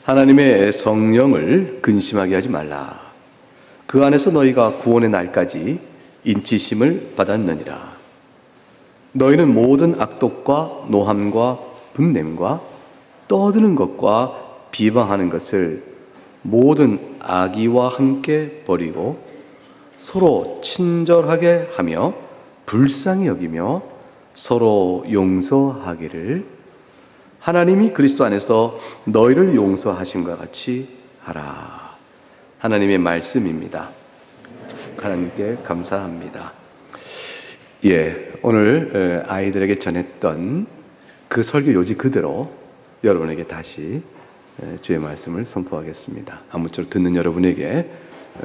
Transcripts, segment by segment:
하나님의 성령을 근심하게 하지 말라. 그 안에서 너희가 구원의 날까지 인치심을 받았느니라. 너희는 모든 악독과 노함과 분냄과 떠드는 것과 비방하는 것을 모든 악의와 함께 버리고 서로 친절하게 하며 불쌍히 여기며 서로 용서하기를 하나님이 그리스도 안에서 너희를 용서하심과 같이 하라. 하나님의 말씀입니다. 하나님께 감사합니다. 오늘 아이들에게 전했던 그 설교 요지 그대로 여러분에게 다시 주의 말씀을 선포하겠습니다. 아무쪼록 듣는 여러분에게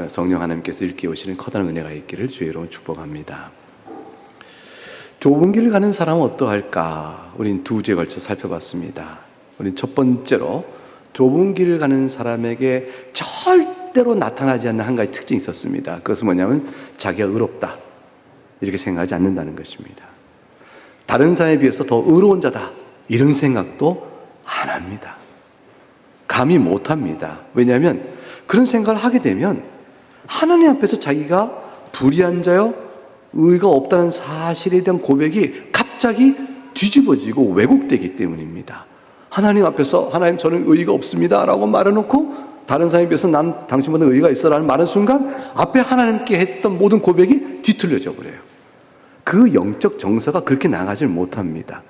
성령 하나님께서 일깨우시는 커다란 은혜가 있기를 주의 이름으로 축복합니다. 좁은 길을 가는 사람은 어떠할까? 우린 두 주에 걸쳐 살펴봤습니다. 우린 첫 번째로 좁은 길을 가는 사람에게 절대로 나타나지 않는 한 가지 특징이 있었습니다. 그것은 뭐냐면 자기가 의롭다 이렇게 생각하지 않는다는 것입니다. 다른 사람에 비해서 더 의로운 자다 이런 생각도 안 합니다. 감히 못합니다. 왜냐하면 그런 생각을 하게 되면 하나님 앞에서 자기가 불의한 자요 의가 없다는 사실에 대한 고백이 갑자기 뒤집어지고 왜곡되기 때문입니다. 하나님 앞에서 하나님 저는 의가 없습니다 라고 말해놓고 다른 사람에 비해서 난 당신보다 의가 있어 라는 말하는 순간 앞에 하나님께 했던 모든 고백이 뒤틀려져 버려요. 그 영적 정서가 그렇게 나가질 못합니다.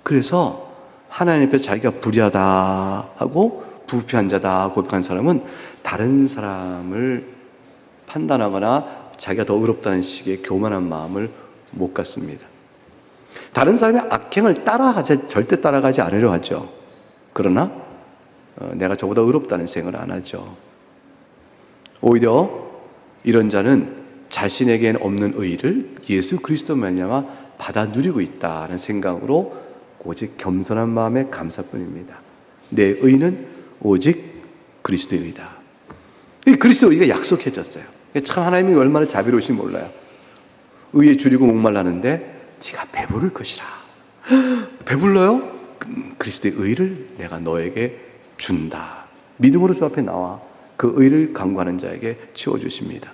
그래서 하나님 앞에 자기가 불의하다 하고 부패한 자다 고백한 사람은 다른 사람을 판단하거나 자기가 더 의롭다는 식의 교만한 마음을 못 갖습니다. 다른 사람의 악행을 절대 따라가지 않으려 하죠. 그러나 내가 저보다 의롭다는 생각을 안 하죠. 오히려 이런 자는 자신에게는 없는 의의를 예수 그리스도 말미암아 받아 누리고 있다는 생각으로 오직 겸손한 마음에 감사뿐입니다. 내 의는 오직 그리스도의 의다. 이 그리스도의 의가 약속해졌어요. 참 하나님이 얼마나 자비로우신지 몰라요. 의에 줄이고 목말라는데 네가 배부를 것이라. 배불러요? 그리스도의 의를 내가 너에게 준다. 믿음으로 주 앞에 나와 그 의를 간구하는 자에게 채워주십니다.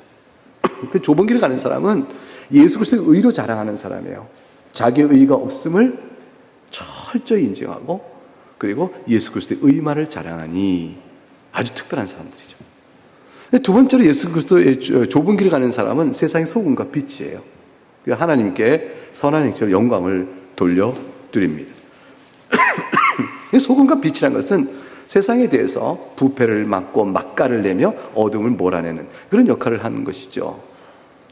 그 좁은 길을 가는 사람은 예수 그리스도의 의로 자랑하는 사람이에요. 자기의 의가 없음을 철저히 인정하고 그리고 예수 그리스도의 의만을 자랑하니 아주 특별한 사람들이죠. 두 번째로 예수 그리스도의 좁은 길을 가는 사람은 세상의 소금과 빛이에요. 하나님께 선한 행실로 영광을 돌려드립니다. 소금과 빛이라는 것은 세상에 대해서 부패를 막고 막가를 내며 어둠을 몰아내는 그런 역할을 하는 것이죠.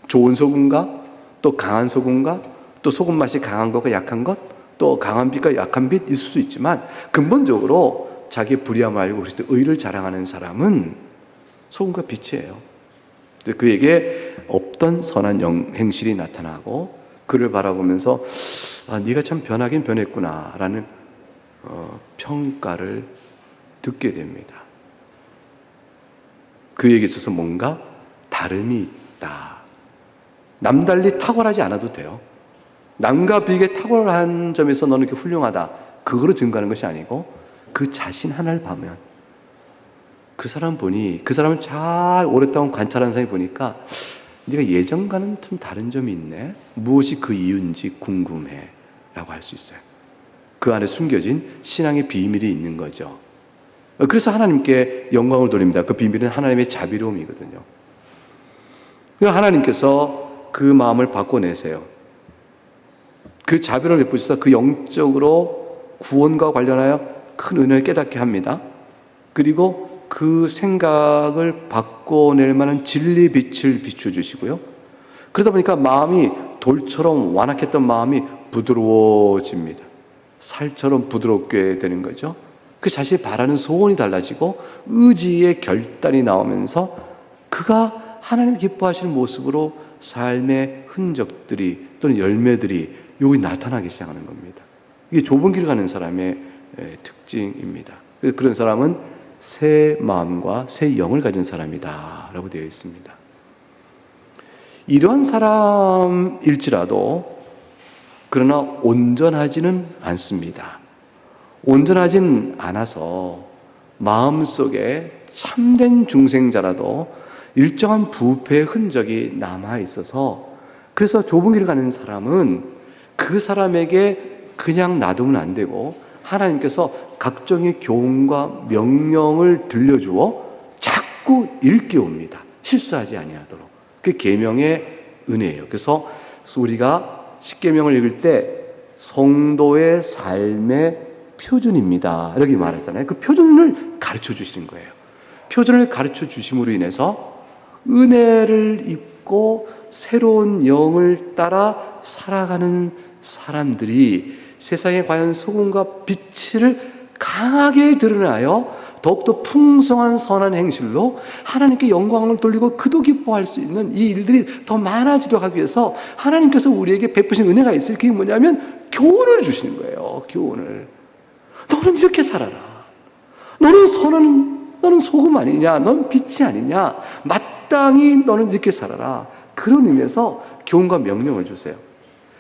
좋은 소금과 또 강한 소금과 또 소금 맛이 강한 것과 약한 것, 또 강한 빛과 약한 빛 있을 수 있지만 근본적으로 자기의 불의함을 알고 그리스도 의를 자랑하는 사람은 소금과 빛이에요. 그에게 없던 선한 행실이 나타나고 그를 바라보면서 네가 참 변하긴 변했구나 라는 평가를 듣게 됩니다. 그에게 있어서 뭔가 다름이 있다. 남달리 탁월하지 않아도 돼요. 남과 비교해 탁월한 점에서 너는 이렇게 훌륭하다. 그거로 증거하는 것이 아니고 그 자신 하나를 보면 그 사람 보니 그 사람을 잘 오랫동안 관찰하는 사람이 보니까 네가 예전과는 좀 다른 점이 있네. 무엇이 그 이유인지 궁금해 라고 할 수 있어요. 그 안에 숨겨진 신앙의 비밀이 있는 거죠. 그래서 하나님께 영광을 돌립니다. 그 비밀은 하나님의 자비로움이거든요. 하나님께서 그 마음을 바꿔내세요. 그 자비를 베푸셔서 그 영적으로 구원과 관련하여 큰 은혜를 깨닫게 합니다. 그리고 그 생각을 바꿔낼 만한 진리 빛을 비춰주시고요. 그러다 보니까 마음이 돌처럼 완악했던 마음이 부드러워집니다. 살처럼 부드럽게 되는 거죠. 그 자신이 바라는 소원이 달라지고 의지의 결단이 나오면서 그가 하나님 기뻐하시는 모습으로 삶의 흔적들이 또는 열매들이 여기 나타나기 시작하는 겁니다. 이게 좁은 길을 가는 사람의 특징입니다. 그런 사람은 새 마음과 새 영을 가진 사람이다 라고 되어 있습니다. 이러한 사람일지라도 그러나 온전하지는 않습니다. 온전하진 않아서 마음속에 참된 중생자라도 일정한 부패의 흔적이 남아 있어서, 그래서 좁은 길을 가는 사람은 그 사람에게 그냥 놔두면 안 되고 하나님께서 각종의 교훈과 명령을 들려주어 자꾸 일깨웁니다. 실수하지 아니하도록. 그게 계명의 은혜예요. 그래서 우리가 십계명을 읽을 때 성도의 삶의 표준입니다, 이렇게 말하잖아요. 그 표준을 가르쳐 주시는 거예요. 표준을 가르쳐 주심으로 인해서 은혜를 입고 새로운 영을 따라 살아가는 사람들이 세상에 과연 소금과 빛을 강하게 드러나요 더욱더 풍성한 선한 행실로 하나님께 영광을 돌리고 그도 기뻐할 수 있는 이 일들이 더 많아지도록 하기 위해서 하나님께서 우리에게 베푸신 은혜가 있어요. 그게 뭐냐면 교훈을 주시는 거예요. 교훈을. 너는 이렇게 살아라. 너는 소금 아니냐? 넌 빛이 아니냐? 마땅히 너는 이렇게 살아라. 그런 의미에서 교훈과 명령을 주세요.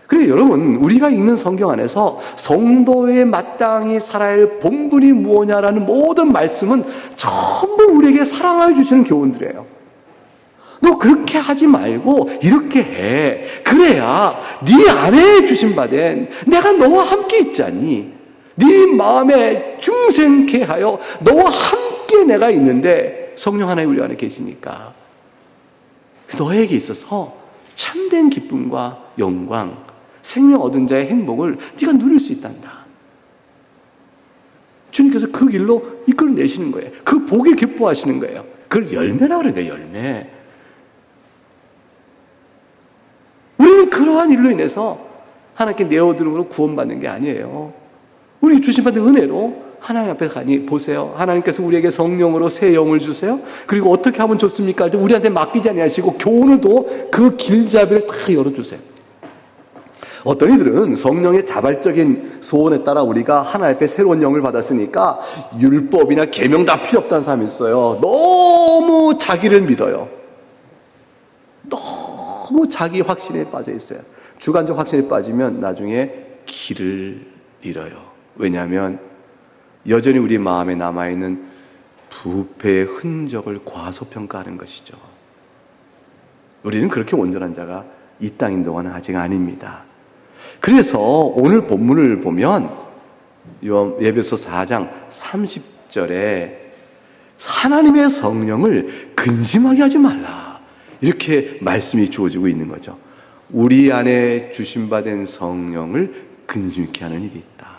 그래, 여러분, 우리가 읽는 성경 안에서 성도의 마땅히 살아야 할 본분이 무엇냐라는 모든 말씀은 전부 우리에게 사랑하여 주시는 교훈들이에요. 너 그렇게 하지 말고 이렇게 해. 그래야 네 안에 주신 바된 내가 너와 함께 있자니, 네 마음에 중생케 하여 너와 함께 내가 있는데 성령 하나님 우리 안에 계시니까 너에게 있어서 참된 기쁨과 영광, 생명 얻은 자의 행복을 네가 누릴 수 있단다. 주님께서 그 길로 이끌어내시는 거예요. 그 복을 기뻐하시는 거예요. 그걸 열매라고 그러니까 열매. 우리는 그러한 일로 인해서 하나님께 내어드림으로 구원받는 게 아니에요. 우리 주신 받은 은혜로 하나님 앞에 가니 보세요. 하나님께서 우리에게 성령으로 새 영을 주세요. 그리고 어떻게 하면 좋습니까? 할 때 우리한테 맡기지 아니하시고 교훈을도 그 길잡이를 다 열어주세요. 어떤 이들은 성령의 자발적인 소원에 따라 우리가 하나님 앞에 새로운 영을 받았으니까 율법이나 계명 다 필요 없다는 사람이 있어요. 너무 자기를 믿어요. 너무 자기 확신에 빠져 있어요. 주관적 확신에 빠지면 나중에 길을 잃어요. 왜냐하면 여전히 우리 마음에 남아있는 부패의 흔적을 과소평가하는 것이죠. 우리는 그렇게 온전한 자가 이 땅인 동안은 아직 아닙니다. 그래서 오늘 본문을 보면 예배서 4장 30절에 하나님의 성령을 근심하게 하지 말라, 이렇게 말씀이 주어지고 있는 거죠. 우리 안에 주심받은 성령을 근심케 하는 일이 있다.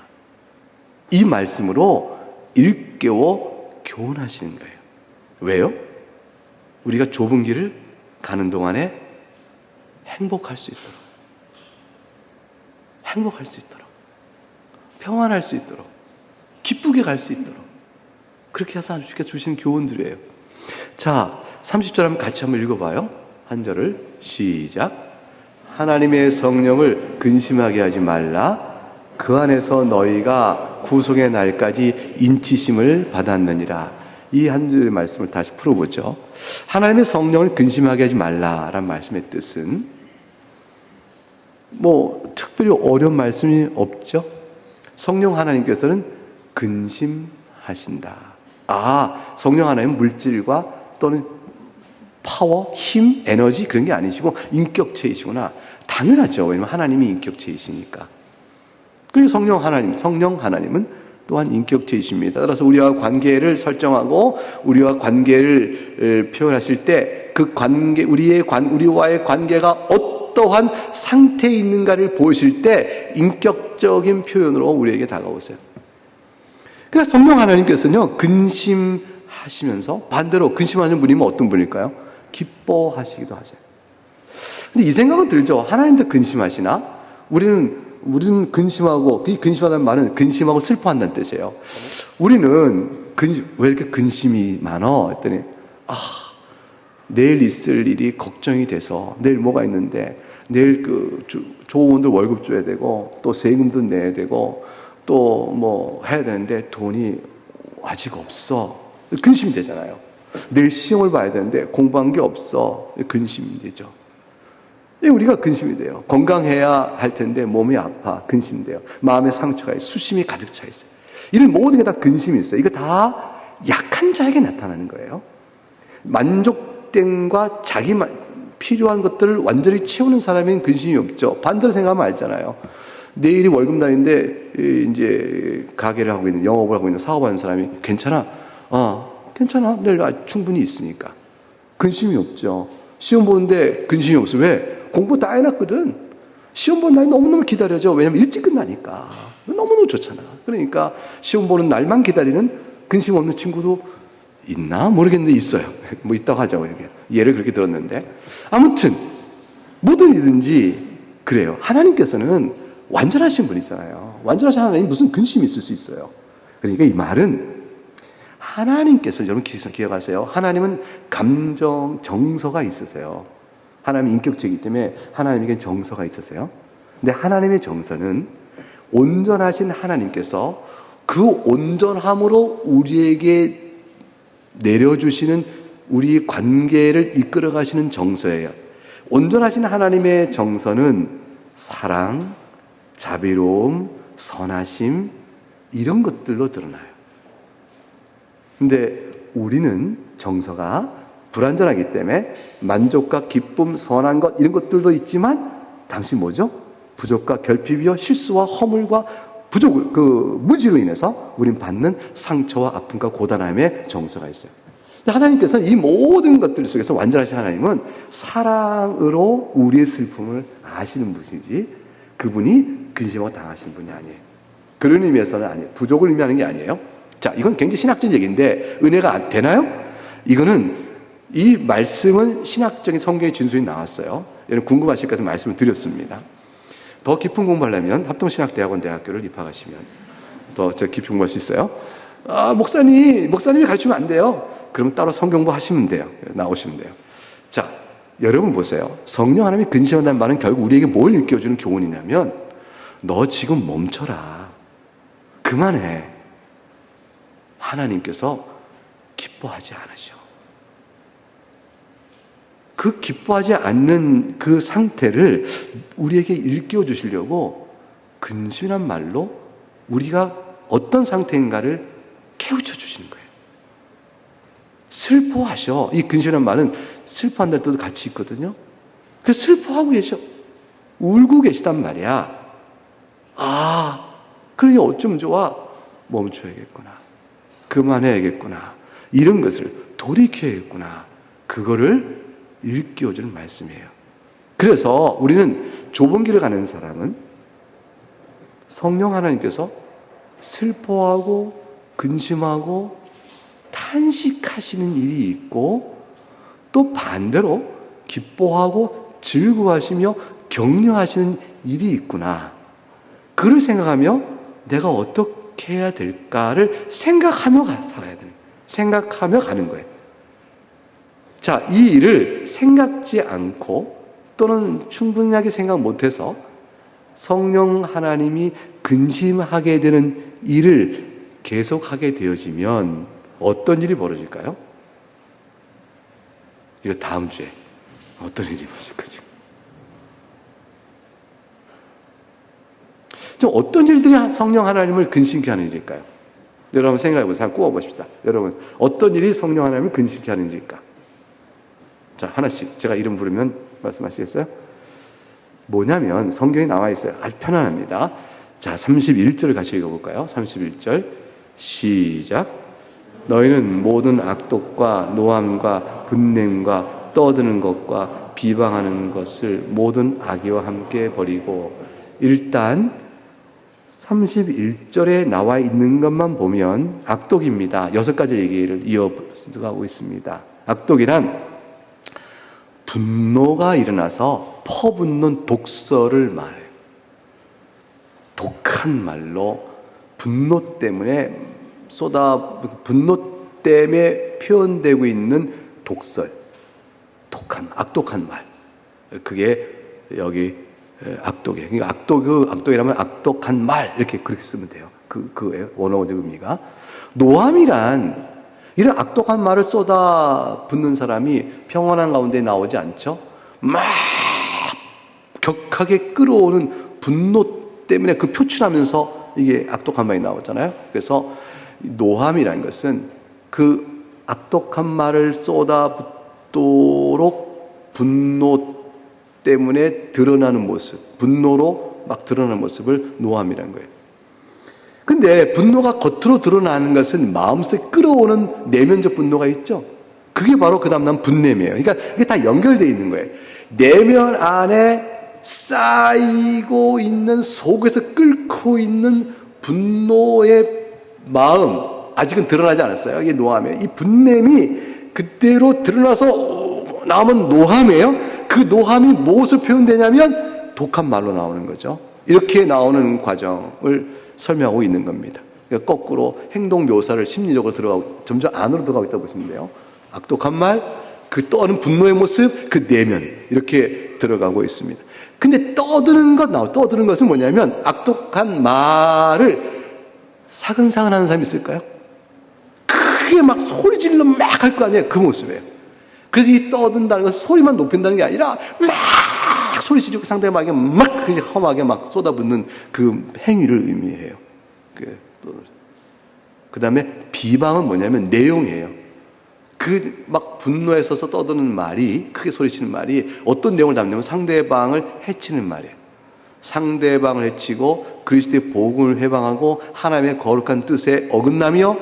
이 말씀으로 일깨워 교훈하시는 거예요. 왜요? 우리가 좁은 길을 가는 동안에 행복할 수 있도록, 행복할 수 있도록, 평안할 수 있도록, 기쁘게 갈 수 있도록, 그렇게 해서 주님께서 주시는 교훈들이에요. 자, 30절 한번 같이 한번 읽어봐요. 한 절을 시작. 하나님의 성령을 근심하게 하지 말라. 그 안에서 너희가 구속의 날까지 인치심을 받았느니라. 이 한 줄의 말씀을 다시 풀어보죠. 하나님의 성령을 근심하게 하지 말라라는 말씀의 뜻은 특별히 어려운 말씀이 없죠. 성령 하나님께서는 근심하신다. 성령 하나님은 물질과 또는 파워, 힘, 에너지 그런 게 아니시고 인격체이시구나. 당연하죠. 왜냐하면 하나님이 인격체이시니까. 그리고 성령 하나님은 또한 인격체이십니다. 따라서 우리와 관계를 설정하고 우리와 관계를 표현하실 때 그 관계, 우리와의 관계가 어떠한 상태에 있는가를 보실 때 인격적인 표현으로 우리에게 다가오세요. 그러니까 성령 하나님께서는요, 근심하시면서 반대로 근심하는 분이면 어떤 분일까요? 기뻐하시기도 하세요. 근데 이 생각은 들죠. 하나님도 근심하시나? 우리는 근심하고, 이 근심하다는 말은 근심하고 슬퍼한다는 뜻이에요. 우리는 왜 이렇게 근심이 많아? 했더니 내일 있을 일이 걱정이 돼서, 내일 뭐가 있는데 내일 조원들 월급 줘야 되고 또 세금도 내야 되고 또 해야 되는데 돈이 아직 없어. 근심이 되잖아요. 내일 시험을 봐야 되는데 공부한 게 없어. 근심이 되죠. 우리가 근심이 돼요. 건강해야 할 텐데 몸이 아파. 근심돼요. 마음에 상처가 있어요. 수심이 가득 차 있어요. 이런 모든 게 다 근심이 있어요. 이거 다 약한 자에게 나타나는 거예요. 만족됨과 필요한 것들을 완전히 채우는 사람에겐 근심이 없죠. 반대로 생각하면 알잖아요. 내일이 월급날인데 이제 가게를 하고 있는, 영업을 하고 있는, 사업하는 사람이 괜찮아? 괜찮아. 내일 충분히 있으니까. 근심이 없죠. 시험 보는데 근심이 없어. 왜? 공부 다 해놨거든. 시험 보는 날이 너무너무 기다려져. 왜냐면 일찍 끝나니까. 너무너무 좋잖아. 그러니까 시험 보는 날만 기다리는 근심 없는 친구도 있나? 모르겠는데 있어요. 뭐 있다고 하자고. 예를 그렇게 들었는데. 아무튼 뭐든 이든지 그래요. 하나님께서는 완전하신 분이잖아요. 완전하신 하나님 무슨 근심이 있을 수 있어요. 그러니까 이 말은 하나님께서, 여러분 기억하세요. 하나님은 감정, 정서가 있으세요. 하나님은 인격체이기 때문에 하나님에겐 정서가 있으세요. 근데 하나님의 정서는 온전하신 하나님께서 그 온전함으로 우리에게 내려주시는 우리 관계를 이끌어 가시는 정서예요. 온전하신 하나님의 정서는 사랑, 자비로움, 선하심 이런 것들로 드러나요. 근데 우리는 정서가 불완전하기 때문에 만족과 기쁨, 선한 것 이런 것들도 있지만 당시 뭐죠? 부족과 결핍이요 실수와 허물과 무지로 인해서 우린 받는 상처와 아픔과 고단함의 정서가 있어요. 하나님께서는 이 모든 것들 속에서 완전하신 하나님은 사랑으로 우리의 슬픔을 아시는 분이지 그분이 근심하고 당하신 분이 아니에요. 그런 의미에서는 아니에요. 부족을 의미하는 게 아니에요. 자, 이건 굉장히 신학적인 얘기인데 은혜가 되나요? 이거는 이 말씀은 신학적인 성경의 진술이 나왔어요. 여러분 궁금하실 것 같아서 말씀을 드렸습니다. 더 깊은 공부하려면 합동신학대학원 대학교를 입학하시면 더 깊이 공부할 수 있어요. 목사님이 가르치면 안 돼요. 그럼 따로 성경부 하시면 돼요. 나오시면 돼요. 자, 여러분 보세요. 성령 하나님이 근심한다는 말은 결국 우리에게 뭘 일깨워주는 교훈이냐면 너 지금 멈춰라. 그만해. 하나님께서 기뻐하지 않으셔. 그 기뻐하지 않는 그 상태를 우리에게 일깨워 주시려고 근심이란 말로 우리가 어떤 상태인가를 깨우쳐 주시는 거예요. 슬퍼하셔. 이 근심이란 말은 슬퍼한다는 뜻도 같이 있거든요. 그래서 슬퍼하고 계셔. 울고 계시단 말이야. 그러니 어쩌면 좋아. 멈춰야겠구나. 그만해야겠구나. 이런 것을 돌이켜야겠구나. 그거를 일깨워주는 말씀이에요. 그래서 우리는 좁은 길을 가는 사람은 성령 하나님께서 슬퍼하고 근심하고 탄식하시는 일이 있고 또 반대로 기뻐하고 즐거워하시며 격려하시는 일이 있구나. 그걸 생각하며 내가 어떻게 해야 될까를 생각하며 살아야 되는 거예요. 생각하며 가는 거예요. 자, 이 일을 생각지 않고 또는 충분하게 생각 못해서 성령 하나님이 근심하게 되는 일을 계속하게 되어지면 어떤 일이 벌어질까요? 이거 다음 주에 어떤 일이 벌어질 거죠? 좀 어떤 일들이 성령 하나님을 근심케 하는 일일까요? 여러분 생각해 보세요. 한번 꼽아보십시다. 여러분 어떤 일이 성령 하나님을 근심케 하는 일일까? 자, 하나씩 제가 이름 부르면 말씀하시겠어요? 뭐냐면 성경에 나와 있어요. 아주 편안합니다. 자, 31절 같이 읽어볼까요? 31절 시작. 너희는 모든 악독과 노함과 분냄과 떠드는 것과 비방하는 것을 모든 악의와 함께 버리고. 일단 31절에 나와 있는 것만 보면 악독입니다. 6가지 얘기를 이어가고 있습니다. 악독이란 분노가 일어나서 퍼붓는 독설을 말해요. 독한 말로 분노 때문에 표현되고 있는 독설, 악독한 말. 그게 여기 악독이에요. 그러니까 악독이라면 악독한 말 이렇게 그렇게 쓰면 돼요. 그 원어적 의미가. 노함이란 이런 악독한 말을 쏟아붓는 사람이 평온한 가운데 나오지 않죠? 막 격하게 끌어오는 분노 때문에 표출하면서 이게 악독한 말이 나오잖아요. 그래서 노함이라는 것은 그 악독한 말을 쏟아붓도록 분노 때문에 드러나는 모습, 분노로 막 드러나는 모습을 노함이라는 거예요. 근데 분노가 겉으로 드러나는 것은 마음속에 끌어오는 내면적 분노가 있죠. 그게 바로 그 다음 난 분냄이에요. 그러니까 이게 다 연결되어 있는 거예요. 내면 안에 쌓이고 있는, 속에서 끓고 있는 분노의 마음, 아직은 드러나지 않았어요. 이게 노함이에요. 이 분냄이 그대로 드러나서 나오면 노함이에요. 그 노함이 무엇을 표현되냐면 독한 말로 나오는 거죠. 이렇게 나오는 과정을 설명하고 있는 겁니다. 그러니까 거꾸로 행동 묘사를 심리적으로 들어가고 점점 안으로 들어가고 있다고 보시면 돼요. 악독한 말, 그 떠오르는 분노의 모습, 그 내면 이렇게 들어가고 있습니다. 근데 떠드는 것은 뭐냐면 악독한 말을 사근사근 하는 사람이 있을까요? 크게 막 소리 질러 막 할 거 아니에요. 그 모습이에요. 그래서 이 떠든다는 것은 소리만 높인다는 게 아니라 막 소리 지르고 상대방에게 막 험하게 막 쏟아붓는 그 행위를 의미해요. 그 다음에 비방은 뭐냐면 내용이에요. 그 막 분노에 서서 떠드는 말이, 크게 소리치는 말이 어떤 내용을 담냐면 상대방을 해치는 말이에요. 상대방을 해치고 그리스도의 복음을 회방하고 하나님의 거룩한 뜻에 어긋나며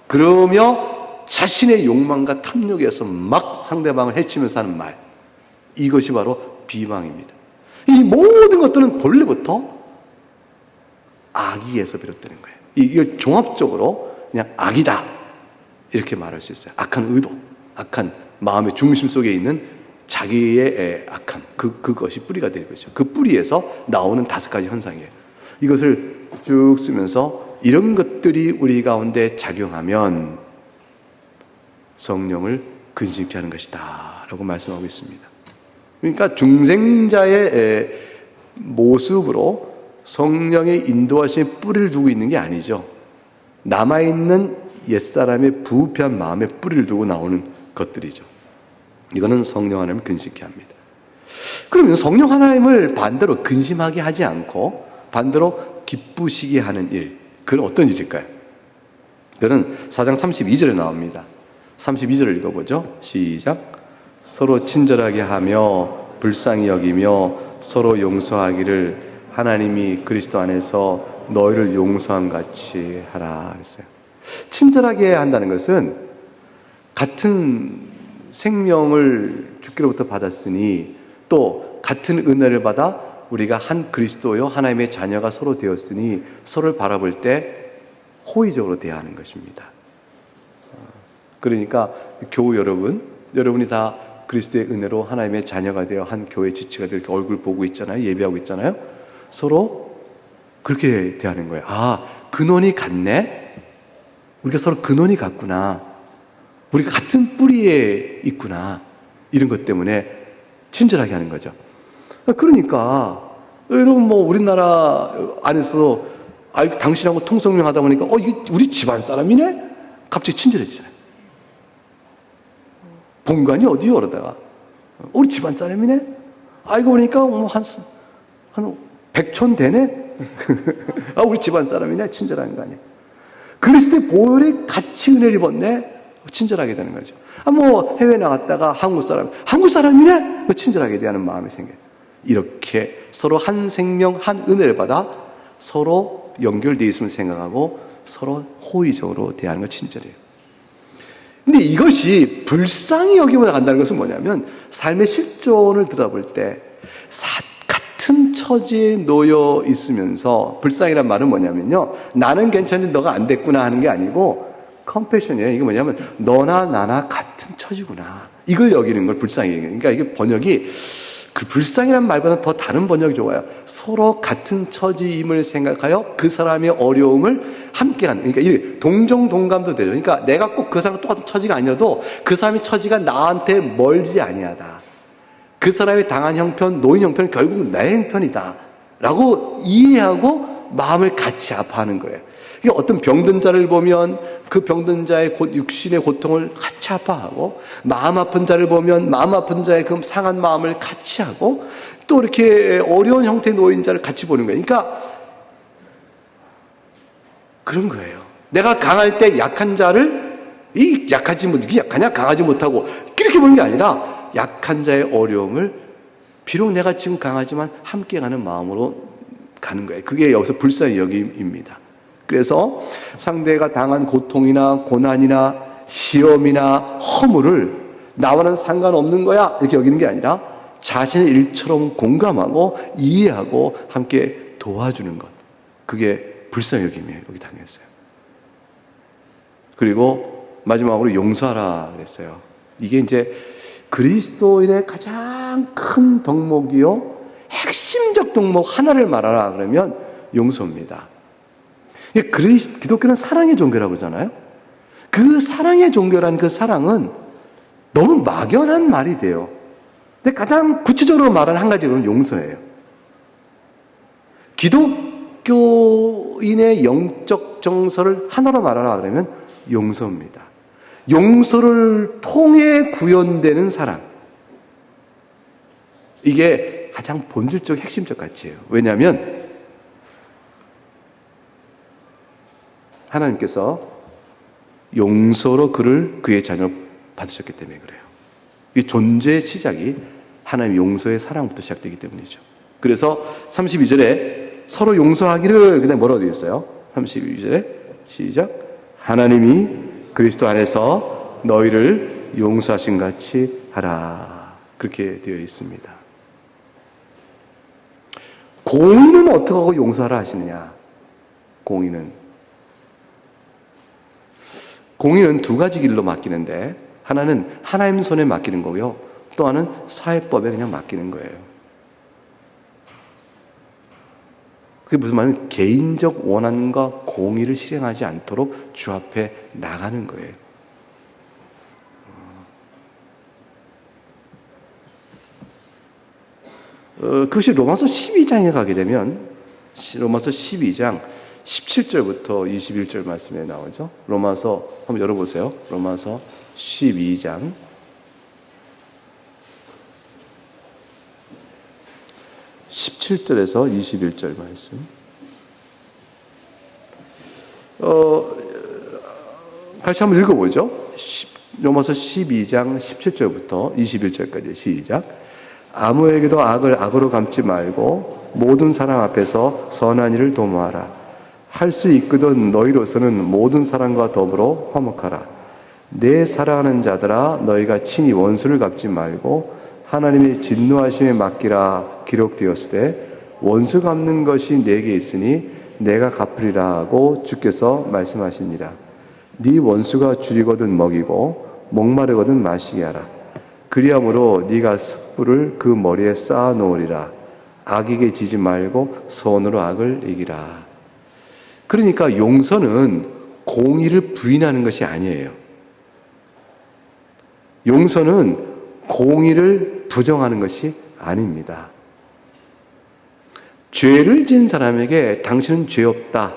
그러며 자신의 욕망과 탐욕에서 막 상대방을 해치면서 하는 말, 이것이 바로 비방입니다. 이 모든 것들은 본래부터 악의에서 비롯되는 거예요. 이걸 종합적으로 그냥 악이다 이렇게 말할 수 있어요. 악한 의도, 악한 마음의 중심 속에 있는 자기의 악함, 그것이 뿌리가 되는 거죠. 그 뿌리에서 나오는 5가지 현상이에요. 이것을 쭉 쓰면서 이런 것들이 우리 가운데 작용하면 성령을 근심케 하는 것이다 라고 말씀하고 있습니다. 그러니까 중생자의 모습으로 성령의 인도하심에 뿌리를 두고 있는 게 아니죠. 남아있는 옛사람의 부패한 마음에 뿌리를 두고 나오는 것들이죠. 이거는 성령 하나님을 근심케 합니다. 그러면 성령 하나님을 반대로 근심하게 하지 않고 반대로 기쁘시게 하는 일, 그건 어떤 일일까요? 그건 4장 32절에 나옵니다. 32절을 읽어보죠. 시작. 서로 친절하게 하며 불쌍히 여기며 서로 용서하기를 하나님이 그리스도 안에서 너희를 용서한 같이 하라 했어요. 친절하게 한다는 것은 같은 생명을 주께로부터 받았으니 또 같은 은혜를 받아 우리가 한 그리스도요 하나님의 자녀가 서로 되었으니 서로를 바라볼 때 호의적으로 대하는 것입니다. 그러니까 교우 여러분이 다 그리스도의 은혜로 하나님의 자녀가 되어 한 교회 지체가 되어 이렇게 얼굴 보고 있잖아요. 예배하고 있잖아요. 서로 그렇게 대하는 거예요. 아, 근원이 같네? 우리가 서로 근원이 같구나. 우리가 같은 뿌리에 있구나. 이런 것 때문에 친절하게 하는 거죠. 그러니까 여러분 뭐 우리나라 안에서 당신하고 통성명 하다 보니까 이게 우리 집안 사람이네? 갑자기 친절해지잖아요. 본관이 어디요? 그러다가 우리 집안 사람이네? 알고 보니까 한 100촌 되네? 우리 집안 사람이네? 친절한 거 아니에요. 그리스도의 보혈에 같이 은혜를 입었네? 친절하게 되는 거죠. 뭐 해외 나갔다가 한국 사람이네? 친절하게 대하는 마음이 생겨요. 이렇게 서로 한 생명, 한 은혜를 받아 서로 연결되어 있음을 생각하고 서로 호의적으로 대하는 거 친절해요. 근데 이것이 불쌍히 여기며 나간다는 것은 뭐냐면 삶의 실존을 들어볼 때 같은 처지에 놓여 있으면서 불쌍이란 말은 뭐냐면요. 나는 괜찮은데 너가 안 됐구나 하는 게 아니고 컴패션이에요. 이게 뭐냐면 너나 나나 같은 처지구나. 이걸 여기는 걸 불쌍히 얘기해요. 그러니까 이게 번역이 그 불쌍이란 말보다 더 다른 번역이 좋아요. 서로 같은 처지임을 생각하여 그 사람의 어려움을 함께하는. 그러니까 이 동정동감도 되죠. 그러니까 내가 꼭 그 사람과 똑같은 처지가 아니어도 그 사람의 처지가 나한테 멀지 아니하다. 그 사람이 당한 형편, 놓인 형편은 결국 내 형편이다. 라고 이해하고 마음을 같이 아파하는 거예요. 어떤 병든 자를 보면 그 병든 자의 육신의 고통을 같이 아파하고 마음 아픈 자를 보면 마음 아픈 자의 그 상한 마음을 같이 하고 또 이렇게 어려운 형태의 놓인 자를 같이 보는 거예요. 그러니까 그런 거예요. 내가 강할 때 약한 자를 이 약하지 못, 이게 약하냐 강하지 못하고 그렇게 보는 게 아니라 약한 자의 어려움을 비록 내가 지금 강하지만 함께 가는 마음으로 가는 거예요. 그게 여기서 불쌍히 여김입니다. 그래서 상대가 당한 고통이나 고난이나 시험이나 허물을 나와는 상관없는 거야 이렇게 여기는 게 아니라 자신의 일처럼 공감하고 이해하고 함께 도와주는 것, 그게 불쌍히 여김이에요. 여기 당했어요. 그리고 마지막으로 용서하라 그랬어요. 이게 이제 그리스도인의 가장 큰 덕목이요, 핵심적 덕목 하나를 말하라 그러면 용서입니다. 기독교는 사랑의 종교라고 그러잖아요. 그 사랑의 종교라는 그 사랑은 너무 막연한 말이 돼요. 근데 가장 구체적으로 말하는 한 가지로는 용서예요. 기독교인의 영적 정서를 하나로 말하라 그러면 용서입니다. 용서를 통해 구현되는 사랑. 이게 가장 본질적 핵심적 가치예요. 왜냐하면 하나님께서 용서로 그의 자녀를 받으셨기 때문에 그래요. 이 존재의 시작이 하나님 용서의 사랑부터 시작되기 때문이죠. 그래서 32절에 서로 용서하기를, 그다음에 뭐라고 되어 있어요? 32절에 시작. 하나님이 그리스도 안에서 너희를 용서하신 같이 하라. 그렇게 되어 있습니다. 공의는 어떻게 하고 용서하라 하시느냐? 공의는 두 가지 길로 맡기는데, 하나는 하나님 손에 맡기는 거고요, 또 하나는 사회법에 그냥 맡기는 거예요. 그게 무슨 말이냐면 개인적 원한과 공의를 실행하지 않도록 주 앞에 나가는 거예요. 그것이 로마서 12장에 가게 되면, 로마서 12장 17절부터 21절 말씀에 나오죠. 로마서 한번 열어보세요. 로마서 12장 17절에서 21절 말씀. 같이 한번 읽어보죠. 로마서 12장 17절부터 21절까지 시작. 아무에게도 악을 악으로 갚지 말고 모든 사람 앞에서 선한 일을 도모하라. 할 수 있거든 너희로서는 모든 사람과 더불어 화목하라. 내 사랑하는 자들아, 너희가 친히 원수를 갚지 말고 하나님의 진노하심에 맡기라. 기록되었으되 원수 갚는 것이 내게 있으니 내가 갚으리라 하고 주께서 말씀하시니라. 네 원수가 줄이거든 먹이고 목마르거든 마시게 하라. 그리함으로 네가 숯불을 그 머리에 쌓아 놓으리라. 악에게 지지 말고 선으로 악을 이기라. 그러니까 용서는 공의를 부인하는 것이 아니에요. 용서는 공의를 부정하는 것이 아닙니다. 죄를 지은 사람에게 당신은 죄 없다,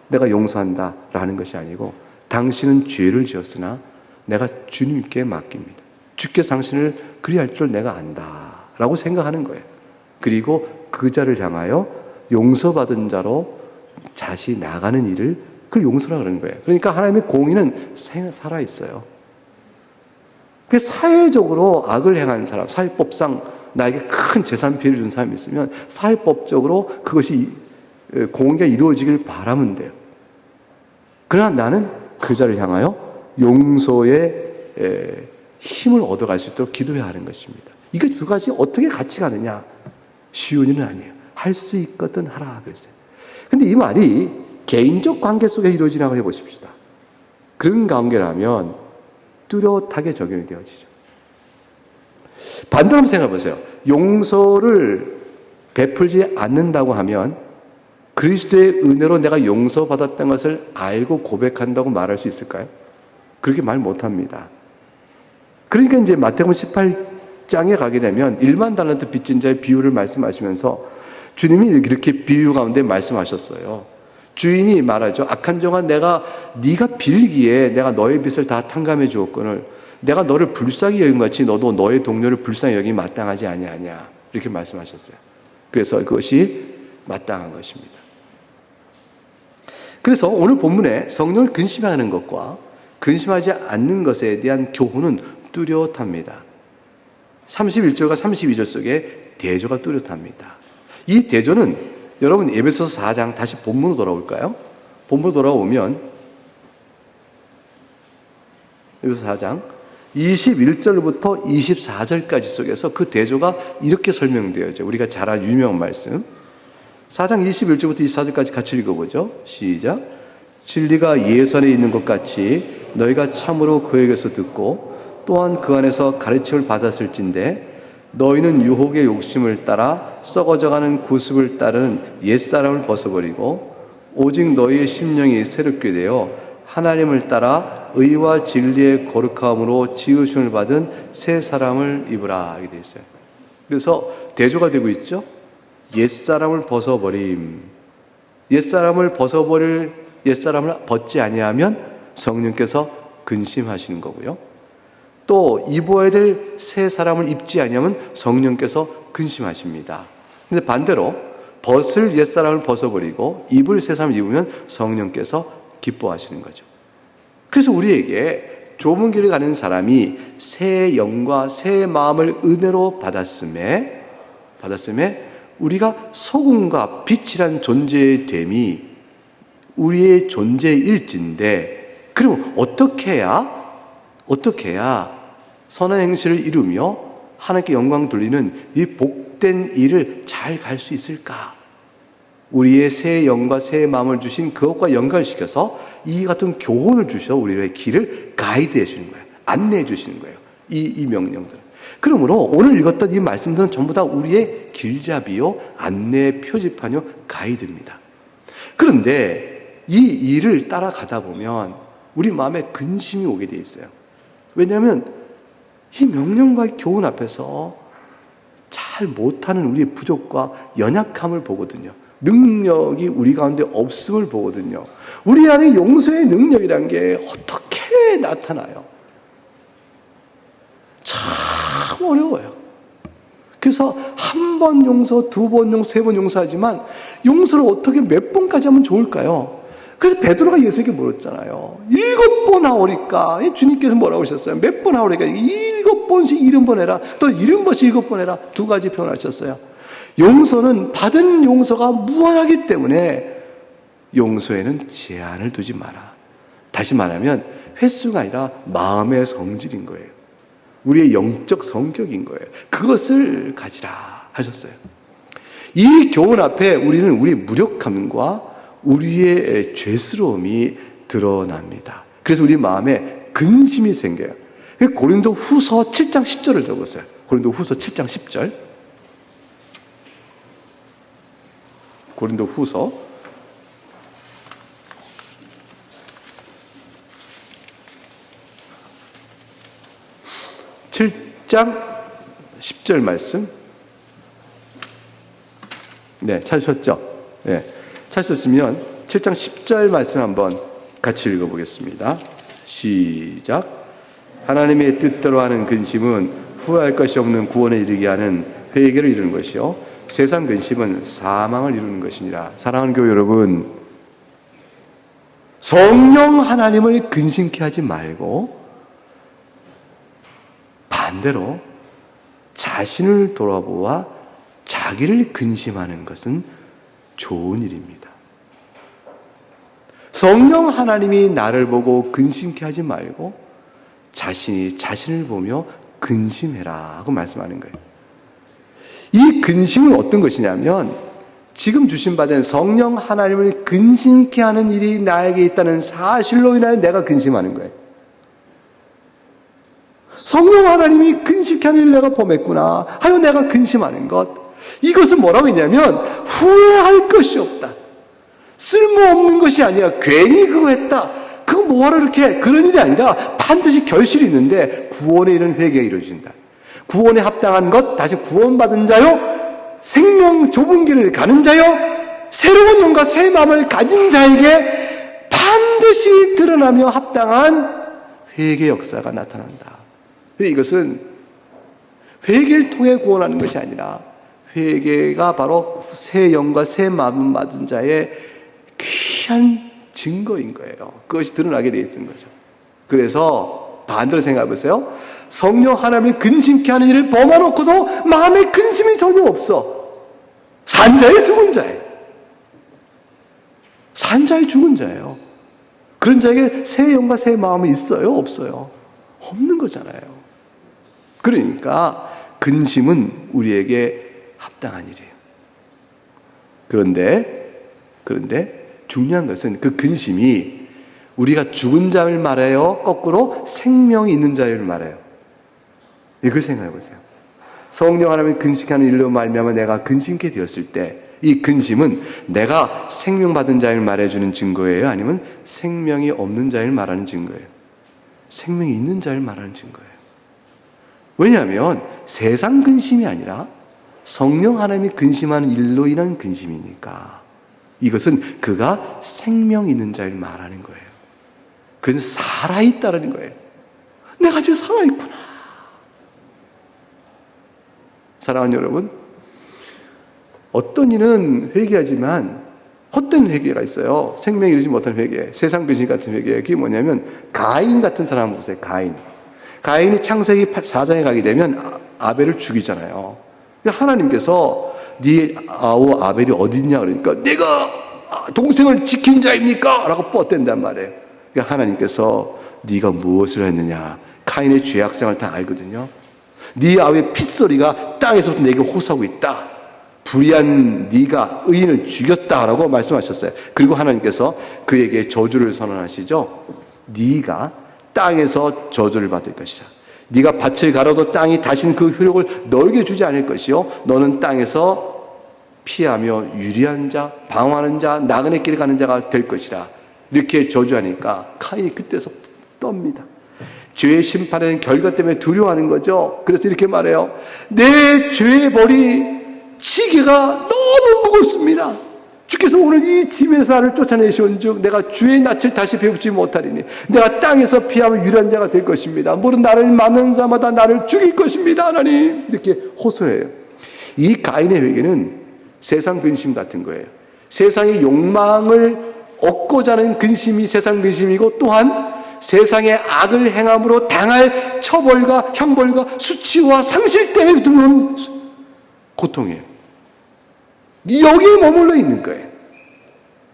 내가 용서한다 라는 것이 아니고, 당신은 죄를 지었으나 내가 주님께 맡깁니다. 주께서 당신을 그리할 줄 내가 안다 라고 생각하는 거예요. 그리고 그 자를 향하여 용서받은 자로 다시 나가는 일을, 그걸 용서라 그러는 거예요. 그러니까 하나님의 공의는 살아있어요. 사회적으로 악을 행한 사람, 사회법상 나에게 큰 재산 피해를 준 사람이 있으면 사회법적으로 그것이 공의가 이루어지길 바라면 돼요. 그러나 나는 그 자를 향하여 용서의 힘을 얻어갈 수 있도록 기도해야 하는 것입니다. 이거 두 가지 어떻게 같이 가느냐? 쉬운 일은 아니에요. 할 수 있거든 하라 그랬어요. 근데 이 말이 개인적 관계 속에 이루어지라고 해보십시다. 그런 관계라면 뚜렷하게 적용이 되어지죠. 반대로 한번 생각해 보세요. 용서를 베풀지 않는다고 하면 그리스도의 은혜로 내가 용서받았다는 것을 알고 고백한다고 말할 수 있을까요? 그렇게 말 못합니다. 그러니까 이제 마태복음 18장에 가게 되면 1만 달란트 빚진 자의 비유를 말씀하시면서 주님이 이렇게 비유 가운데 말씀하셨어요. 주인이 말하죠. 악한 종아, 네가 빌기에 내가 너의 빚을 다 탕감해 주었거늘 내가 너를 불쌍히 여긴 같이 너도 너의 동료를 불쌍히 여기기 마땅하지 아니하냐, 이렇게 말씀하셨어요. 그래서 그것이 마땅한 것입니다. 그래서 오늘 본문에 성령을 근심하는 것과 근심하지 않는 것에 대한 교훈은 뚜렷합니다. 31절과 32절 속에 대조가 뚜렷합니다. 이 대조는 여러분 에베소서 4장 다시 본문으로 돌아올까요? 본문으로 돌아오면 에베소서 4장 21절부터 24절까지 속에서 그 대조가 이렇게 설명되어져. 우리가 잘 아는 유명한 말씀. 4장 21절부터 24절까지 같이 읽어보죠. 시작. 진리가 예수 안에 있는 것 같이 너희가 참으로 그에게서 듣고 또한 그 안에서 가르침을 받았을진데 너희는 유혹의 욕심을 따라 썩어져가는 구습을 따르는 옛사람을 벗어버리고 오직 너희의 심령이 새롭게 되어 하나님을 따라 의와 진리의 거룩함으로 지으심을 받은 새 사람을 입으라 하게 되어 있어요. 그래서 대조가 되고 있죠. 옛사람을 벗어버림. 옛사람을 벗지 아니하면 성령께서 근심하시는 거고요. 또 입어야 될 새 사람을 입지 아니하면 성령께서 근심하십니다. 근데 반대로 벗을 옛사람을 벗어버리고 입을 새 사람을 입으면 성령께서 기뻐하시는 거죠. 그래서 우리에게 좁은 길을 가는 사람이 새 영과 새 마음을 은혜로 받았음에 우리가 소금과 빛이란 존재의 됨이 우리의 존재일진데, 그럼 어떻게 해야 선한 행실을 이루며 하나님께 영광 돌리는 이 복된 일을 잘 갈 수 있을까? 우리의 새 영과 새 마음을 주신 그것과 연결시켜서 이 같은 교훈을 주셔 우리의 길을 가이드해 주시는 거예요. 안내해 주시는 거예요. 이 명령들. 그러므로 오늘 읽었던 이 말씀들은 전부 다 우리의 길잡이요, 안내 표지판요, 가이드입니다. 그런데 이 일을 따라가다 보면 우리 마음에 근심이 오게 돼 있어요. 왜냐하면 이 명령과 교훈 앞에서 잘 못하는 우리의 부족과 연약함을 보거든요. 능력이 우리 가운데 없음을 보거든요. 우리 안에 용서의 능력이란 게 어떻게 나타나요? 참 어려워요. 그래서 한 번 용서, 두 번 용서, 세 번 용서하지만 용서를 어떻게 몇 번까지 하면 좋을까요? 그래서 베드로가 예수에게 물었잖아요. 7번 하오리까? 주님께서 뭐라고 하셨어요? 몇 번 하오리까? 7번씩 70번 해라. 또 70번씩 7번 해라. 두 가지 표현하셨어요. 용서는 받은 용서가 무한하기 때문에 용서에는 제한을 두지 마라. 다시 말하면 횟수가 아니라 마음의 성질인 거예요. 우리의 영적 성격인 거예요. 그것을 가지라 하셨어요. 이 교훈 앞에 우리는 우리의 무력함과 우리의 죄스러움이 드러납니다. 그래서 우리 마음에 근심이 생겨요. 고린도 후서 7장 10절을 적었어요. 고린도 후서 7장 10절. 고린도 후서 7장 10절 말씀. 네, 찾으셨죠? 네, 찾으셨으면 7장 10절 말씀 한번 같이 읽어보겠습니다. 시작. 하나님의 뜻대로 하는 근심은 후회할 것이 없는 구원에 이르게 하는 회개를 이루는 것이요 세상 근심은 사망을 이루는 것이니라. 사랑하는 교회 여러분, 성령 하나님을 근심케 하지 말고 반대로 자신을 돌아보아 자기를 근심하는 것은 좋은 일입니다. 성령 하나님이 나를 보고 근심케 하지 말고 자신이 자신을 보며 근심해라 하고 말씀하는 거예요. 이 근심은 어떤 것이냐면 지금 주신받은 성령 하나님을 근심케 하는 일이 나에게 있다는 사실로 인하여 내가 근심하는 거예요. 성령 하나님이 근심케 하는 일을 내가 범했구나 하여 내가 근심하는 것, 이것은 뭐라고 했냐면 후회할 것이 없다. 쓸모없는 것이 아니라 괜히 그거 했다, 그거 뭐하러 이렇게 해, 그런 일이 아니라 반드시 결실이 있는데 구원에 이르는 회개가 이루어진다. 구원에 합당한 것, 다시 구원받은 자요, 생명 좁은 길을 가는 자요, 새로운 영과 새 마음을 가진 자에게 반드시 드러나며 합당한 회개 역사가 나타난다. 이것은 회개를 통해 구원하는 것이 아니라 회개가 바로 새 영과 새 마음 받은 자의 귀한 증거인 거예요. 그것이 드러나게 되어 있는 거죠. 그래서 반대로 생각해 보세요. 성령 하나님을 근심케 하는 일을 범해놓고도 마음에 근심이 전혀 없어. 산자의 죽은 자예요. 산자의 죽은 자예요. 그런 자에게 새 영과 새 마음이 있어요? 없어요? 없는 거잖아요. 그러니까 근심은 우리에게 합당한 일이에요. 그런데 중요한 것은 그 근심이 우리가 죽은 자를 말해요? 거꾸로 생명이 있는 자를 말해요? 이걸 생각해 보세요. 성령 하나님을 근심하는 일로 말미암아 내가 근심케 되었을 때 이 근심은 내가 생명받은 자를 말해주는 증거예요? 아니면 생명이 없는 자를 말하는 증거예요? 생명이 있는 자를 말하는 증거예요. 왜냐하면 세상 근심이 아니라 성령 하나님이 근심하는 일로 인한 근심이니까 이것은 그가 생명 있는 자를 말하는 거예요. 그는 살아있다는 거예요. 내가 지금 살아있구나. 사랑하는 여러분, 어떤 이는 회개하지만 헛된 회개가 있어요. 생명이 이루지 못한 회개, 세상 근심 같은 회개. 그게 뭐냐면 가인 같은 사람 보세요. 가인이 창세기 4장에 가게 되면 아벨을 죽이잖아요. 하나님께서 네 아우 아벨이 어디 있냐 그러니까 내가 동생을 지킨 자입니까? 라고 뻗댄단 말이에요. 그러니까 하나님께서 네가 무엇을 했느냐, 가인의 죄악생활을 다 알거든요. 네 아우의 핏소리가 땅에서부터 내게 호소하고 있다. 불의한 네가 의인을 죽였다라고 말씀하셨어요. 그리고 하나님께서 그에게 저주를 선언하시죠. 네가 땅에서 저주를 받을 것이다. 네가 밭을 갈아도 땅이 다시는 그 효력을 너에게 주지 않을 것이요 너는 땅에서 피하며 유리한 자, 방황하는 자, 나그네 길을 가는 자가 될 것이라. 이렇게 저주하니까 가인이 그때서 떱니다. 죄의 심판에는 결과 때문에 두려워하는 거죠. 그래서 이렇게 말해요. 내 죄의 벌이 지게가 너무 무겁습니다. 주께서 오늘 이 집에서 나를 쫓아내시온 즉 내가 주의 낯을 다시 배우지 못하리니 내가 땅에서 피하며 유리한 자가 될 것입니다. 모든 나를 만난 자마다 나를 죽일 것입니다. 하나님, 이렇게 호소해요. 이 가인의 회개는 세상 근심 같은 거예요. 세상의 욕망을 얻고자 하는 근심이 세상 근심이고, 또한 세상의 악을 행함으로 당할 처벌과 형벌과 수치와 상실 때문에 들어오는 고통이에요. 여기에 머물러 있는 거예요.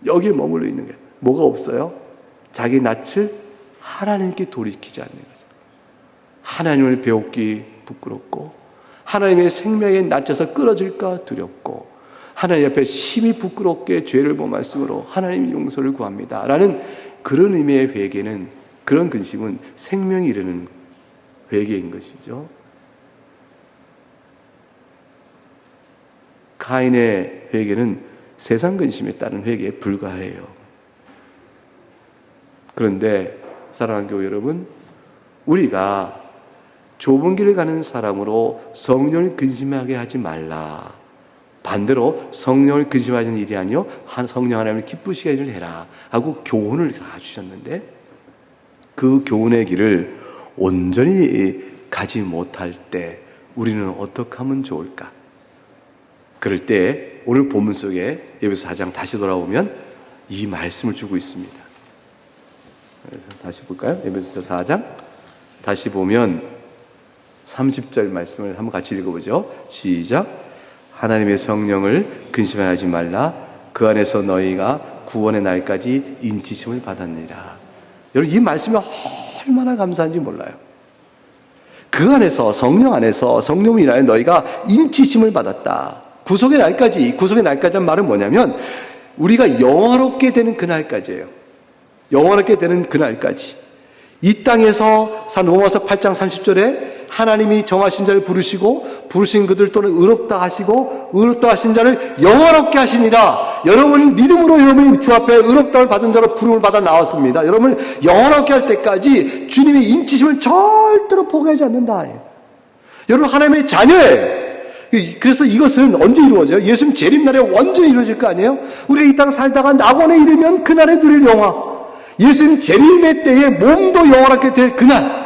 여기에 머물러 있는 거예요. 뭐가 없어요? 자기 낯을 하나님께 돌이키지 않는 거죠. 하나님을 배웠기 부끄럽고, 하나님의 생명에 낮춰서 끊어질까 두렵고, 하나님 앞에 심히 부끄럽게 죄를 범했으므로 하나님의 용서를 구합니다 라는 그런 의미의 회개는, 그런 근심은 생명이 이르는 회개인 것이죠. 가인의 회개는 세상 근심에 따른 회개에 불과해요. 그런데 사랑하는 교회 여러분, 우리가 좁은 길을 가는 사람으로 성령을 근심하게 하지 말라. 반대로 성령을 근심하는 일이 아니요 성령 하나님을 기쁘시게 하는 일을 해라 하고 교훈을 다 주셨는데, 그 교훈의 길을 온전히 가지 못할 때 우리는 어떻게 하면 좋을까? 그럴 때 오늘 본문 속에 에베소 4장 다시 돌아오면 이 말씀을 주고 있습니다. 그래서 다시 볼까요? 에베소 4장 다시 보면 30절 말씀을 한번 같이 읽어보죠. 시작. 하나님의 성령을 근심하지 말라. 그 안에서 너희가 구원의 날까지 인치심을 받았느니라. 여러분, 이 말씀이 얼마나 감사한지 몰라요. 그 안에서, 성령 안에서, 성령이 인하여 너희가 인치심을 받았다. 구속의 날까지란 말은 뭐냐면 우리가 영화롭게 되는 그날까지예요. 영화롭게 되는 그날까지. 이 땅에서 로마서 8장 30절에 하나님이 정하신 자를 부르신 그들 또는 의롭다 하시고 의롭다 하신 자를 영화롭게 하시니라. 여러분 믿음으로 여러분이 주 앞에 의롭다를 받은 자로 부름을 받아 나왔습니다. 여러분을 영화롭게 할 때까지 주님의 인치심을 절대로 포기하지 않는다. 여러분 하나님의 자녀예요. 그래서 이것은 언제 이루어져요? 예수님 재림날에 완전히 이루어질 거 아니에요? 우리가 이 땅 살다가 낙원에 이르면 그날에 누릴 영화. 예수님 재림의 때에 몸도 영원하게 될 그날.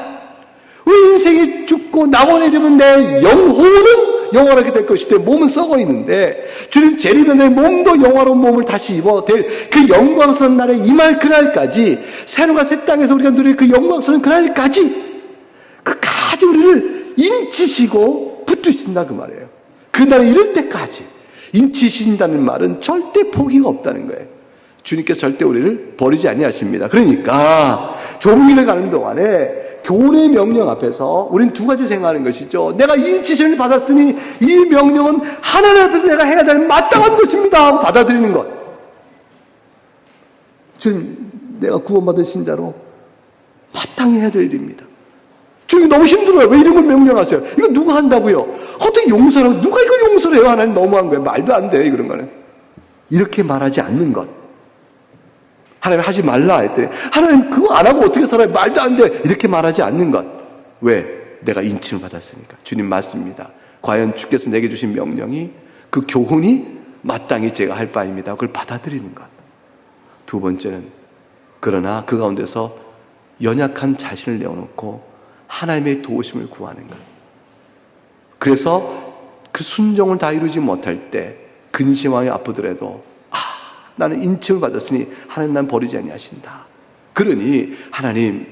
우리 인생이 죽고 낙원에 이르면 내 영혼은 영원하게 될 것이되 몸은 썩어 있는데 주님 재림의 날 몸도 영화로운 몸을 다시 입어 될 그 영광스러운 날에 임할 그날까지 새로가 새 땅에서 우리가 누릴 그 영광스러운 그날까지 그까지 우리를 인치시고 붙드신다 그 말이에요. 그날에 이를 때까지 인치신다는 말은 절대 포기가 없다는 거예요. 주님께서 절대 우리를 버리지 아니하십니다. 그러니까 좁은 길을 가는 동안에 교훈의 명령 앞에서 우리는 두 가지 생각하는 것이죠. 내가 인치심을 받았으니 이 명령은 하나님 앞에서 내가 해야 될 마땅한 것입니다 하고 받아들이는 것. 주님, 내가 구원받은 신자로 마땅히 해야 될 일입니다. 주님, 너무 힘들어요. 왜 이런 걸 명령하세요? 이거 누가 한다고요? 어떻게 용서를 하고 누가 이걸 용서를 해요? 하나님 너무한 거예요. 말도 안 돼요. 그런 거는. 이렇게 말하지 않는 것. 하나님 하지 말라 했더니 하나님 그거 안 하고 어떻게 살아요? 말도 안 돼. 이렇게 말하지 않는 것. 왜? 내가 인침을 받았으니까. 주님 맞습니다. 과연 주께서 내게 주신 명령이 그 교훈이 마땅히 제가 할 바입니다. 그걸 받아들이는 것. 두 번째는 그러나 그 가운데서 연약한 자신을 내어놓고 하나님의 도우심을 구하는 것. 그래서 그 순종을 다 이루지 못할 때 근심하여 아프더라도 나는 인침을 받았으니 하나님 난 버리지 아니하신다. 그러니 하나님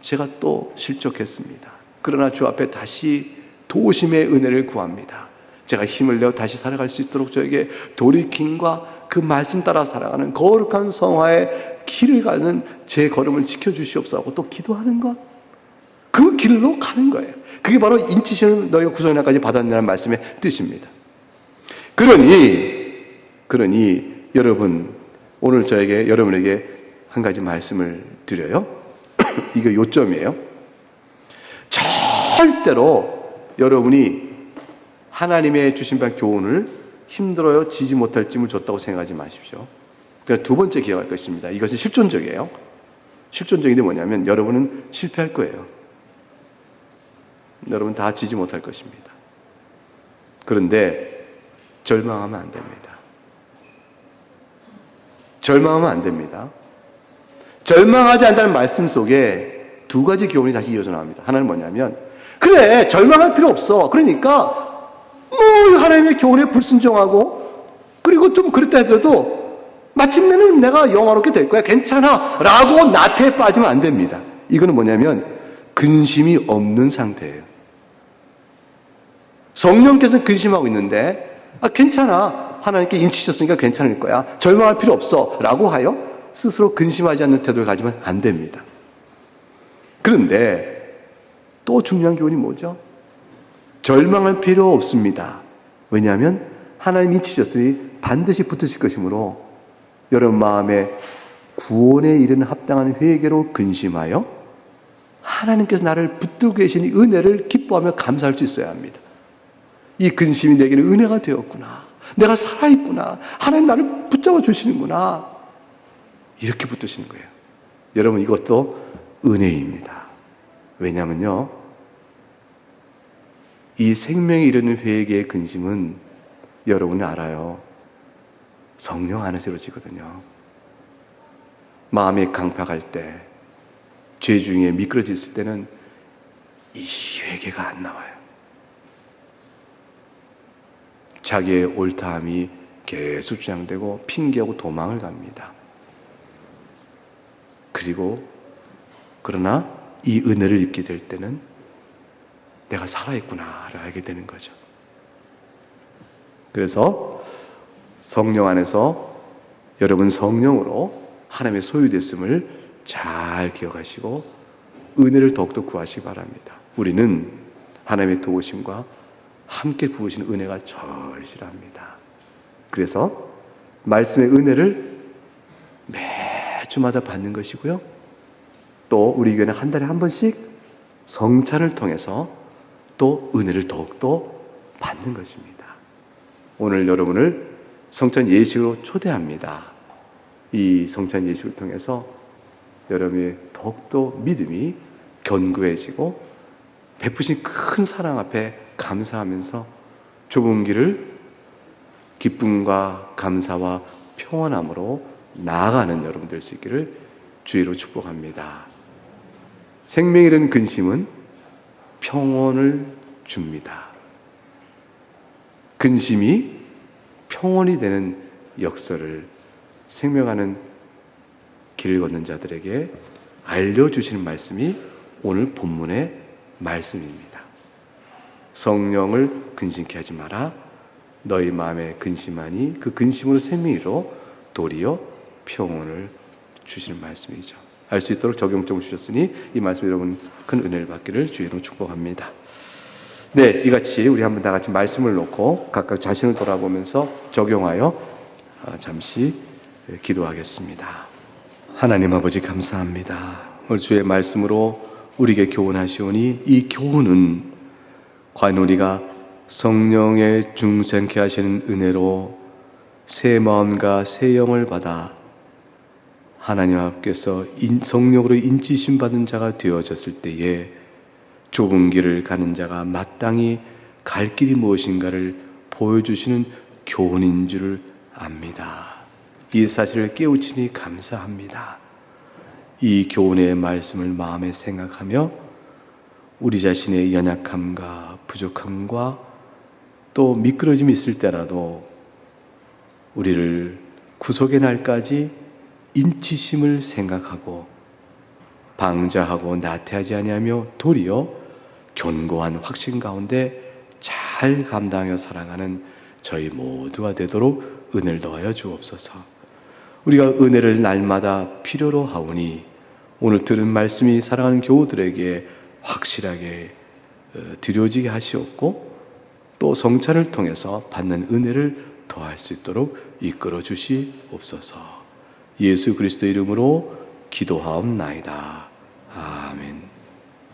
제가 또 실족했습니다. 그러나 주 앞에 다시 도우심의 은혜를 구합니다. 제가 힘을 내어 다시 살아갈 수 있도록 저에게 돌이킴과 그 말씀 따라 살아가는 거룩한 성화의 길을 가는 제 걸음을 지켜주시옵소서 또 기도하는 것. 그 길로 가는 거예요. 그게 바로 인치심을 너희가 구속날까지 받았느냐는 말씀의 뜻입니다. 그러니 여러분 오늘 여러분에게 한 가지 말씀을 드려요. 이게 요점이에요. 절대로 여러분이 하나님의 주신 바 교훈을 힘들어요 지지 못할 짐을 줬다고 생각하지 마십시오. 그래서 두 번째 기억할 것입니다. 이것은 실존적이에요. 실존적인데 뭐냐면 여러분은 실패할 거예요. 여러분 다 지지 못할 것입니다. 그런데 절망하면 안 됩니다. 절망하면 안 됩니다. 절망하지 않다는 말씀 속에 두 가지 교훈이 다시 이어져 나옵니다. 하나는 뭐냐면 그래 절망할 필요 없어. 그러니까 하나님의 교훈에 불순종하고 그리고 좀 그랬다 하더라도 마침내는 내가 영화롭게 될 거야. 괜찮아 라고 나태에 빠지면 안 됩니다. 이거는 뭐냐면 근심이 없는 상태예요. 성령께서는 근심하고 있는데 괜찮아. 하나님께 인치셨으니까 괜찮을 거야. 절망할 필요 없어. 라고 하여 스스로 근심하지 않는 태도를 가지면 안 됩니다. 그런데 또 중요한 교훈이 뭐죠? 절망할 필요 없습니다. 왜냐하면 하나님 인치셨으니 반드시 붙으실 것이므로 여러분 마음에 구원에 이르는 합당한 회개로 근심하여 하나님께서 나를 붙들고 계신 은혜를 기뻐하며 감사할 수 있어야 합니다. 이 근심이 내게는 은혜가 되었구나. 내가 살아있구나. 하나님 나를 붙잡아 주시는구나. 이렇게 붙드시는 거예요. 여러분 이것도 은혜입니다. 왜냐하면요. 이 생명에 이르는 회개의 근심은 여러분이 알아요. 성령 안에서 이루어지거든요. 마음이 강팍할 때, 죄 중에 미끄러졌을 때는 이 회개가 안 나와요. 자기의 옳다함이 계속 주장되고 핑계하고 도망을 갑니다. 그러나 이 은혜를 입게 될 때는 내가 살아있구나를 알게 되는 거죠. 그래서 성령 안에서 여러분 성령으로 하나님의 소유됐음을 잘 기억하시고 은혜를 더욱더 구하시기 바랍니다. 우리는 하나님의 도우심과 함께 부으시는 은혜가 절실합니다. 그래서 말씀의 은혜를 매주마다 받는 것이고요. 또 우리 교회는 한 달에 한 번씩 성찬을 통해서 또 은혜를 더욱더 받는 것입니다. 오늘 여러분을 성찬 예식으로 초대합니다. 이 성찬 예식을 통해서 여러분의 더욱더 믿음이 견고해지고 베푸신 큰 사랑 앞에 감사하면서 좁은 길을 기쁨과 감사와 평안함으로 나아가는 여러분 될 수 있기를 주의로 축복합니다. 생명이라는 근심은 평온을 줍니다. 근심이 평온이 되는 역사를 생명하는 길을 걷는 자들에게 알려주시는 말씀이 오늘 본문의 말씀입니다. 성령을 근심케 하지 마라. 너희 마음에 근심하니 그 근심으로 생명이로 도리어 평온을 주시는 말씀이죠. 알 수 있도록 적용점을 주셨으니 이 말씀 여러분 큰 은혜를 받기를 주의 이름으로 축복합니다. 네, 이같이 우리 한번 다 같이 말씀을 놓고 각각 자신을 돌아보면서 적용하여 잠시 기도하겠습니다. 하나님 아버지 감사합니다. 오늘 주의 말씀으로 우리에게 교훈하시오니 이 교훈은 과연 우리가 성령의 중생케 하시는 은혜로 새 마음과 새 영을 받아 하나님 앞께서 성령으로 인치심 받은 자가 되어졌을 때에 좁은 길을 가는 자가 마땅히 갈 길이 무엇인가를 보여주시는 교훈인 줄 압니다. 이 사실을 깨우치니 감사합니다. 이 교훈의 말씀을 마음에 생각하며 우리 자신의 연약함과 부족함과 또 미끄러짐이 있을 때라도 우리를 구속의 날까지 인치심을 생각하고 방자하고 나태하지 아니하며 도리어 견고한 확신 가운데 잘 감당하여 살아가는 저희 모두가 되도록 은혜를 더하여 주옵소서. 우리가 은혜를 날마다 필요로 하오니 오늘 들은 말씀이 사랑하는 교우들에게 확실하게 드려지게 하시옵고 또 성찬을 통해서 받는 은혜를 더할 수 있도록 이끌어 주시옵소서. 예수 그리스도 이름으로 기도하옵나이다. 아멘.